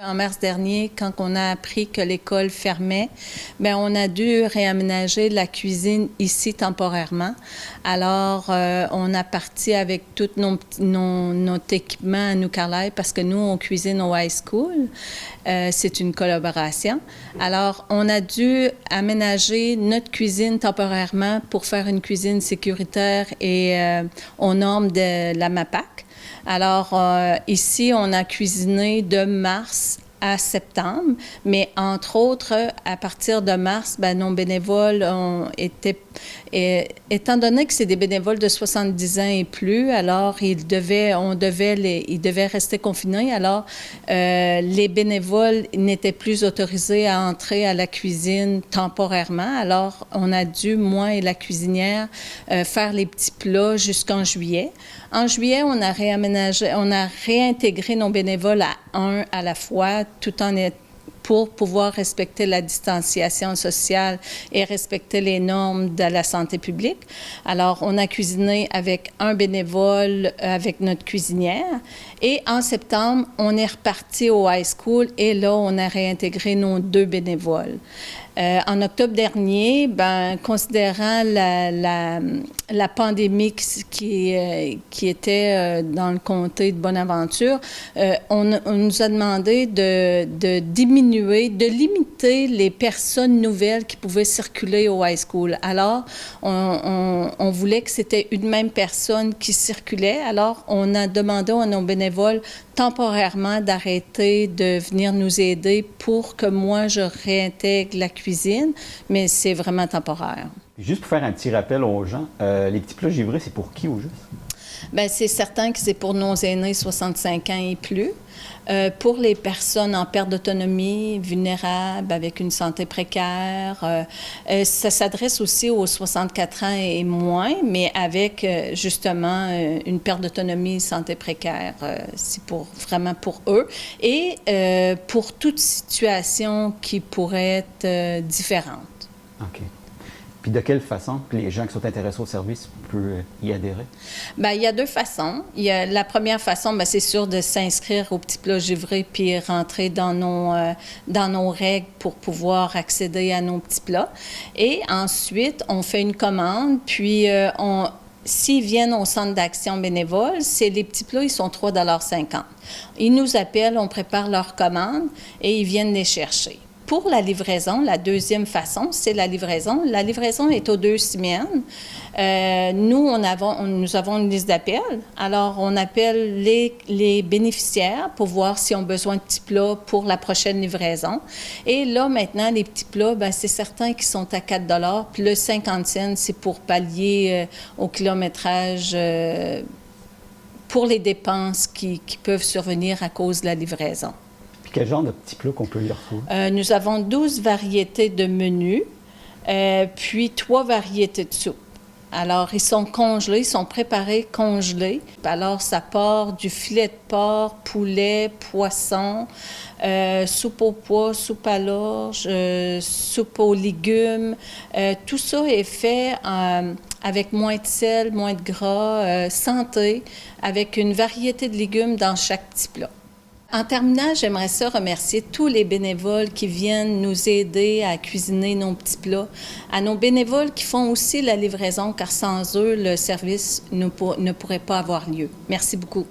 En mars dernier, quand on a appris que l'école fermait, bien, on a dû réaménager la cuisine ici temporairement. Alors, on a parti avec tout notre équipement à New Carlisle parce que nous, on cuisine au high school. C'est une collaboration. Alors, on a dû aménager notre cuisine temporairement pour faire une cuisine sécuritaire et aux normes de la MAPAC. Alors, ici, on a cuisiné de mars à septembre, mais entre autres, à partir de mars, bien, nos bénévoles étant donné que c'est des bénévoles de 70 ans et plus, alors ils devaient rester confinés. Alors, les bénévoles n'étaient plus autorisés à entrer à la cuisine temporairement. Alors, on a dû, moi et la cuisinière, faire les petits plats jusqu'en juillet. En juillet, on a réintégré nos bénévoles à un à la fois, tout en étant pour pouvoir respecter la distanciation sociale et respecter les normes de la santé publique. Alors, on a cuisiné avec un bénévole, avec notre cuisinière. Et en septembre, on est reparti au high school et là, on a réintégré nos 2 bénévoles. En octobre dernier, ben, considérant la pandémie qui était dans le comté de Bonaventure, on nous a demandé de diminuer, de limiter les personnes nouvelles qui pouvaient circuler au high school. Alors, on voulait que c'était une même personne qui circulait. Alors, on a demandé à nos bénévoles temporairement d'arrêter de venir nous aider pour que moi, je réintègre la cuisine, mais c'est vraiment temporaire. Juste pour faire un petit rappel aux gens, les petits plats givrés, c'est pour qui au juste? Bien, c'est certain que c'est pour nos aînés 65 ans et plus. Pour les personnes en perte d'autonomie, vulnérables, avec une santé précaire, ça s'adresse aussi aux 64 ans et moins, mais avec justement une perte d'autonomie, santé précaire, c'est vraiment pour eux. Et pour toute situation qui pourrait être différente. OK. Puis de quelle façon les gens qui sont intéressés au service peuvent y adhérer? Bien, il y a 2 façons. La première façon, bien, c'est sûr de s'inscrire au petit plat givré puis rentrer dans nos règles pour pouvoir accéder à nos petits plats. Et ensuite, on fait une commande, puis s'ils viennent au centre d'action bénévole, les petits plats, ils sont 3,50 $. Ils nous appellent, on prépare leur commande et ils viennent les chercher. Pour la livraison, la deuxième façon, c'est la livraison. La livraison est aux 2 semaines. Nous avons une liste d'appels. Alors, on appelle les bénéficiaires pour voir s'ils ont besoin de petits plats pour la prochaine livraison. Et là, maintenant, les petits plats, bien, c'est certain qu'ils sont à 4 $. Puis le 50 cents, c'est pour pallier au kilométrage pour les dépenses qui peuvent survenir à cause de la livraison. Quel genre de petits plats qu'on peut y retrouver? Nous avons 12 variétés de menus, puis 3 variétés de soupe. Alors, ils sont congelés, ils sont préparés congelés. Alors, ça part du filet de porc, poulet, poisson, soupe aux pois, soupe à l'orge, soupe aux légumes. Tout ça est fait avec moins de sel, moins de gras, santé, avec une variété de légumes dans chaque petit plat. En terminant, j'aimerais ça remercier tous les bénévoles qui viennent nous aider à cuisiner nos petits plats, à nos bénévoles qui font aussi la livraison, car sans eux, le service ne pourrait pas avoir lieu. Merci beaucoup.